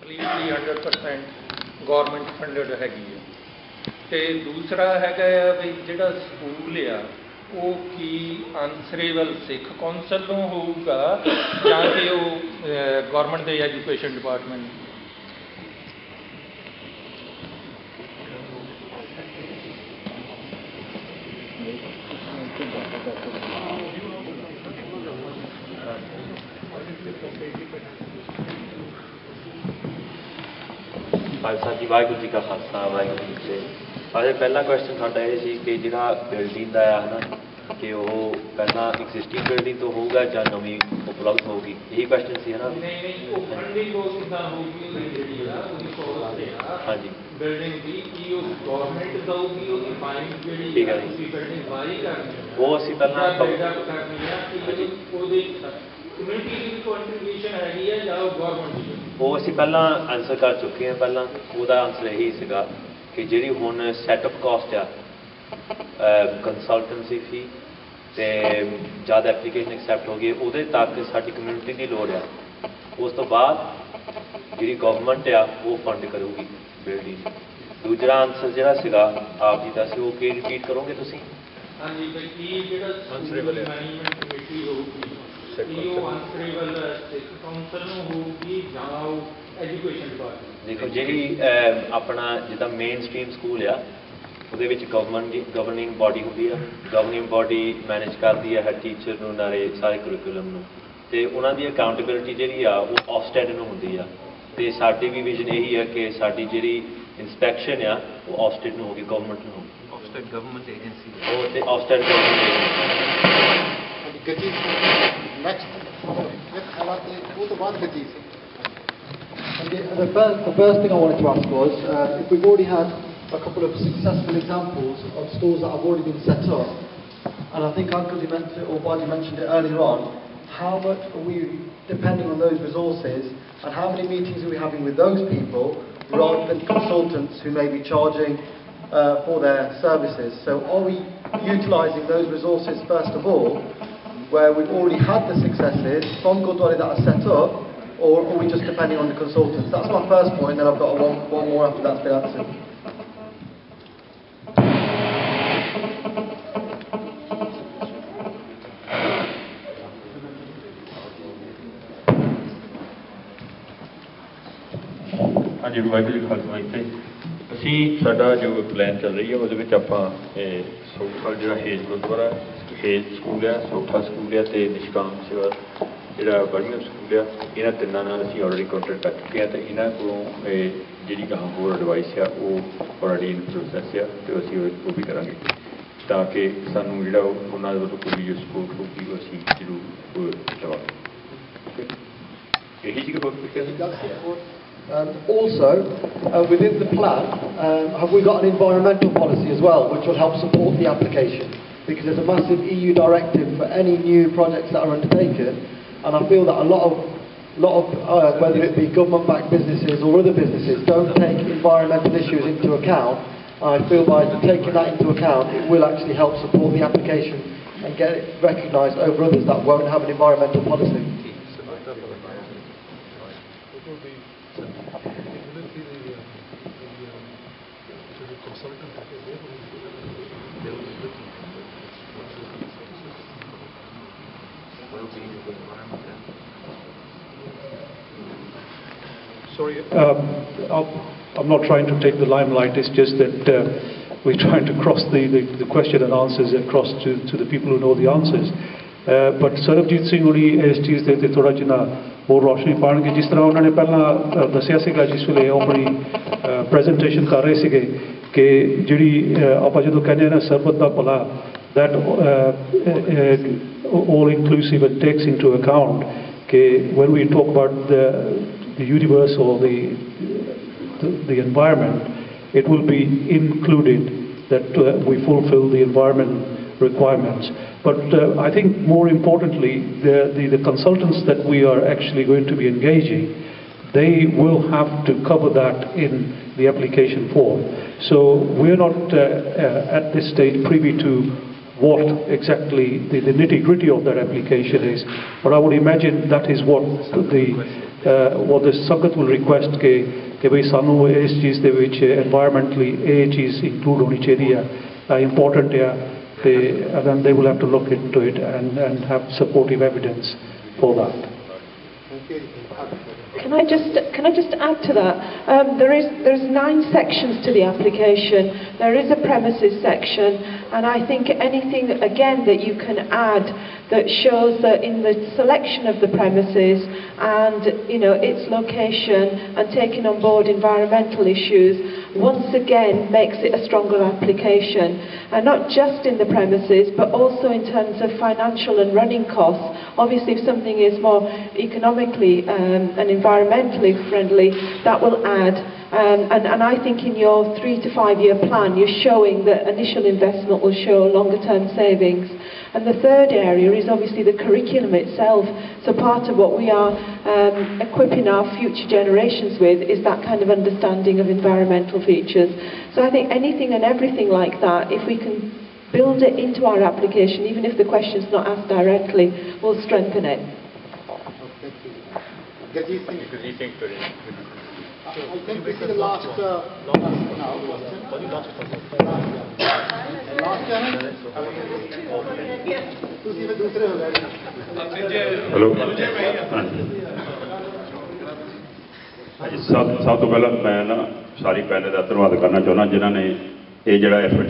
Completely 100% government funded ਹੈਗੀ ਹੈ। ਅਤੇ ਦੂਸਰਾ ਹੈਗਾ ਆ ਵੀ ਜਿਹੜਾ ਸਕੂਲ ਆ ਉਹ ਕੀ ਆਨਸਰੇਬਲ ਸਿੱਖ ਕੌਂਸਲ ਨੂੰ ਹੋਊਗਾ ਜਾਂ ਕਿ ਉਹ ਗੌਰਮੈਂਟ ਦੇ ਐਜੂਕੇਸ਼ਨ ਡਿਪਾਰਟਮੈਂਟ? ਖਾਲਸਾ ਜੀ, ਵਾਹਿਗੁਰੂ ਜੀ ਕਾ ਖਾਲਸਾ ਵਾਹਿਗੁਰੂ ਜੀ ਕੀ ਫਤਿਹ। ਅਜੇ ਪਹਿਲਾ ਕੁਐਸਚਨ ਸਾਡਾ ਇਹ ਸੀ ਕਿ ਜਿਹੜਾ ਬਿਲਡਿੰਗ ਦਾ ਆ ਹੈ ਨਾ, ਕਿ ਉਹ ਪਹਿਲਾਂ ਐਗਜ਼ਿਸਟਿੰਗ ਬਿਲਡਿੰਗ ਤੋਂ ਹੋਊਗਾ ਜਾਂ ਨਵੀਂ ਉਪਲਬਧ ਹੋਊਗੀ, ਇਹੀ ਕੁਐਸਚਨ ਸੀ ਹੈ ਨਾ? ਹਾਂਜੀ, ਬਿਲਡਿੰਗ ਦੀ ਕੀ ਉਹ ਗੌਰਮੈਂਟ ਦਊਗੀ, ਉਹਦੀ ਫਾਈਨ ਜਿਹੜੀ ਠੀਕ ਹੈ ਤੁਸੀਂ ਬਿਲਡਿੰਗ ਬਾਈ ਕਰਨੀ ਉਹ ਅਸੀਂ ਪਹਿਲਾਂ ਕਰਨੀ ਆ ਕਿ ਉਹਦੀ ਕਮਿਊਨਿਟੀ ਦੀ ਕੰਟਰੀਬਿਊਸ਼ਨ ਹੈਗੀ ਹੈ ਜਾਂ ਉਹ ਗੌਰਮੈਂਟ ਦੀ? ਉਹ ਅਸੀਂ ਪਹਿਲਾਂ ਆਨਸਰ ਕਰ ਚੁੱਕੇ ਹਾਂ। ਪਹਿਲਾਂ ਉਹਦਾ ਆਨਸਰ ਇਹੀ ਸੀਗਾ ਕਿ ਜਿਹੜੀ ਹੁਣ ਸੈਟਅਪ ਕਾਸਟ ਆ, ਕੰਸਲਟੈਂਸੀ ਫੀ ਅਤੇ ਜਦ ਐਪਲੀਕੇਸ਼ਨ ਐਕਸੈਪਟ ਹੋ ਗਈ ਉਹਦੇ ਤੱਕ ਸਾਡੀ ਕਮਿਊਨਿਟੀ ਦੀ ਲੋੜ ਆ। ਉਸ ਤੋਂ ਬਾਅਦ ਜਿਹੜੀ ਗਵਰਨਮੈਂਟ ਆ ਉਹ ਫੰਡ ਕਰੂਗੀ ਬਿਲਡਿੰਗ। ਦੂਜਾ ਆਨਸਰ ਜਿਹੜਾ ਸੀਗਾ ਆਪ ਜੀ ਦਾ ਸੀ, ਉਹ ਕੀ ਰਿਪੀਟ ਕਰੋਗੇ ਤੁਸੀਂ? ਹਾਂਜੀ, ਕੀ ਜਿਹੜਾ ਮੈਨੇਜਮੈਂਟ ਕਮੇਟੀ ਹੋਊਗੀ ਕੀ ਉਹ ਆਨਸਰੇਬਲ ਸਿੱਖ ਕੌਂਸਲ ਨੂੰ ਹੋਊਗੀ ਜਾਂ ਉਹ ਐਜੂਕੇਸ਼ਨ ਡਿਪਾਰਟਮੈਂਟ? ਦੇਖੋ, ਜਿਹੜੀ ਆਪਣਾ ਜਿੱਦਾਂ ਮੇਨ ਸਟਰੀਮ ਸਕੂਲ ਆ ਉਹਦੇ ਵਿੱਚ ਗਵਰਨਿੰਗ ਬਾਡੀ ਹੁੰਦੀ ਆ। ਗਵਰਨਿੰਗ ਬਾਡੀ ਮੈਨੇਜ ਕਰਦੀ ਆ ਹਰ ਟੀਚਰ ਨੂੰ, ਨਾਲੇ ਸਾਰੇ ਕਰਿਕੂਲਮ ਨੂੰ, ਅਤੇ ਉਹਨਾਂ ਦੀ ਅਕਾਊਂਟੇਬਿਲਿਟੀ ਜਿਹੜੀ ਆ ਉਹ ਆਫਸਟੈਡ ਨੂੰ ਹੁੰਦੀ ਆ। ਅਤੇ ਸਾਡੀ ਵੀ ਵਿਜ਼ਨ ਇਹੀ ਹੈ ਕਿ ਸਾਡੀ ਜਿਹੜੀ ਇੰਸਪੈਕਸ਼ਨ ਆ ਉਹ ਆਫਸਟੈਡ ਨੂੰ ਹੋਗੀ, ਗਵਰਨਮੈਂਟ ਨੂੰ ਹੋਗੀ। ਆਫਸਟੈਡ ਗਵਰਨਮੈਂਟ ਏਜੰਸੀ ਉਹ ਅਤੇ ਆਫਸਟੈਡ government The first thing I wanted to ask was, if we've already had a couple of successful examples of schools that have already been set up, and I think Uncle mentioned it, or Badi mentioned it earlier on, how much are we depending on those resources, and how many meetings are we having with those people rather than consultants who may be charging for their services? So are we utilising those resources first of all, where we've already had the successes from Gurdwara that are set up, or are we just depending on the consultants? That's my first point, and then I've got one more after that's been answered. ਹਾਂਜੀ, ਵਾਹਿਗੁਰੂ ਜੀ ਕਾ ਖਾਲਸਾ ਜੀ। ਅਸੀਂ ਸਾਡਾ ਜੋ plan ਚੱਲ ਰਹੀ ਹੈ ਉਹਦੇ ਵਿੱਚ ਆਪਾਂ ਸੋਠਾ ਜਿਹੜਾ ਹੇਜ ਗੁਰਦੁਆਰਾ, ਹੇਜ ਸਕੂਲ ਆ, ਸੋਠਾ ਸਕੂਲ ਆ, ਅਤੇ ਨਿਸ਼ਕਾਮ ਸੇਵਾ ਜਿਹੜਾ ਬਰਮਿੰਘਮ ਸਕੂਲ ਆ, ਇਹਨਾਂ ਤਿੰਨਾਂ ਨਾਲ ਅਸੀਂ ਆਲਰੇਡੀ ਕੰਟੈਕਟ ਕਰ ਚੁੱਕੇ ਹਾਂ। ਅਤੇ ਇਹਨਾਂ ਕੋਲੋਂ ਜਿਹੜੀ ਗਾਹਾਂ ਹੋਰ ਐਡਵਾਈਸ ਆ ਉਹ ਆਲਰੇਡੀ ਇਨ ਪ੍ਰੋਸੈਸ ਆ, ਅਤੇ ਅਸੀਂ ਉਹ ਵੀ ਕਰਾਂਗੇ ਤਾਂ ਕਿ ਸਾਨੂੰ ਜਿਹੜਾ ਉਹਨਾਂ ਦੇ ਵੱਲੋਂ ਕੋਈ ਜੋ ਸਪੋਰਟ ਹੋਊਗੀ ਉਹ ਅਸੀਂ ਜ਼ਰੂਰ ਲਵਾਂਗੇ। ਇਹੀ ਜੀ ਹੋਰ ਪੁੱਛਿਆ? Also, within the plan, have we got an environmental policy as well, which will help support the application? Because there's a massive EU directive for any new projects that are undertaken, and I feel that a lot of whether it be government-backed businesses or other businesses, don't take environmental issues into account. I feel by taking that into account, it will actually help support the application and get it recognised over others that won't have an environmental policy. Sorry, I'm not trying to take the limelight. It's just that we're trying to cross the question and answers across to the people who know the answers. But Sarabjit Singh ਹੋਣੀ ਇਸ ਚੀਜ਼ ਦੇ ਉੱਤੇ ਥੋੜ੍ਹਾ ਜਿਹਾ ਹੋਰ ਰੋਸ਼ਨੀ ਪਾਉਣਗੇ। ਜਿਸ ਤਰ੍ਹਾਂ ਉਹਨਾਂ ਨੇ ਪਹਿਲਾਂ ਦੱਸਿਆ ਸੀਗਾ, ਜਿਸ ਵੇਲੇ ਉਹ ਆਪਣੀ ਪ੍ਰੈਜੈਂਟੇਸ਼ਨ ਕਰ ਰਹੇ ਸੀਗੇ, ਕਿ ਜਿਹੜੀ ਆਪਾਂ ਜਦੋਂ ਕਹਿੰਦੇ ਨਾ ਸਰਬਤ ਦਾ ਭਲਾ, that all inclusive and takes into account when we talk about the universe or the environment, it will be included that we fulfill the environment requirements. But I think more importantly, the consultants that we are actually going to be engaging, they will have to cover that in the application form. So we're not at this stage privy to what exactly the nitty-gritty of that application is, but I would imagine that is what the Sangat will request ਕਿ ਭਈ ਸਾਨੂੰ ਇਸ ਚੀਜ਼ ਦੇ ਵਿੱਚ environmentally ਇਹ ਚੀਜ਼ include ਹੋਣੀ ਚਾਹੀਦੀ ਹੈ, important ਹੈ, and then they will have to look into it and have supportive evidence for that. Can I just add to that? There's 9 sections to the application. There is a premises section, and I think anything again that you can add that shows that in the selection of the premises and its location and taking on board environmental issues once again makes it a stronger application, and not just in the premises but also in terms of financial and running costs. Obviously if something is more economically and environmentally friendly, that will add. And I think in your 3 to 5 year plan you're showing that initial investment will show longer term savings. And the third area is obviously the curriculum itself. So part of what we are equipping our future generations with is that kind of understanding of environmental features. So I think anything and everything like that, if we can build it into our application, even if the question's not asked directly, will strengthen it. I think this is the last hello सਭ ਤੋਂ ਪਹਿਲਾਂ ਮੈਂ ਨਾ ਸਾਰੀ panel ਦਾ ਧੰਨਵਾਦ ਕਰਨਾ ਚਾਹੁੰਦਾ ਜਿਨ੍ਹਾਂ ਨੇ ਇਹ ਜਿਹੜਾ ਐਫਰਟ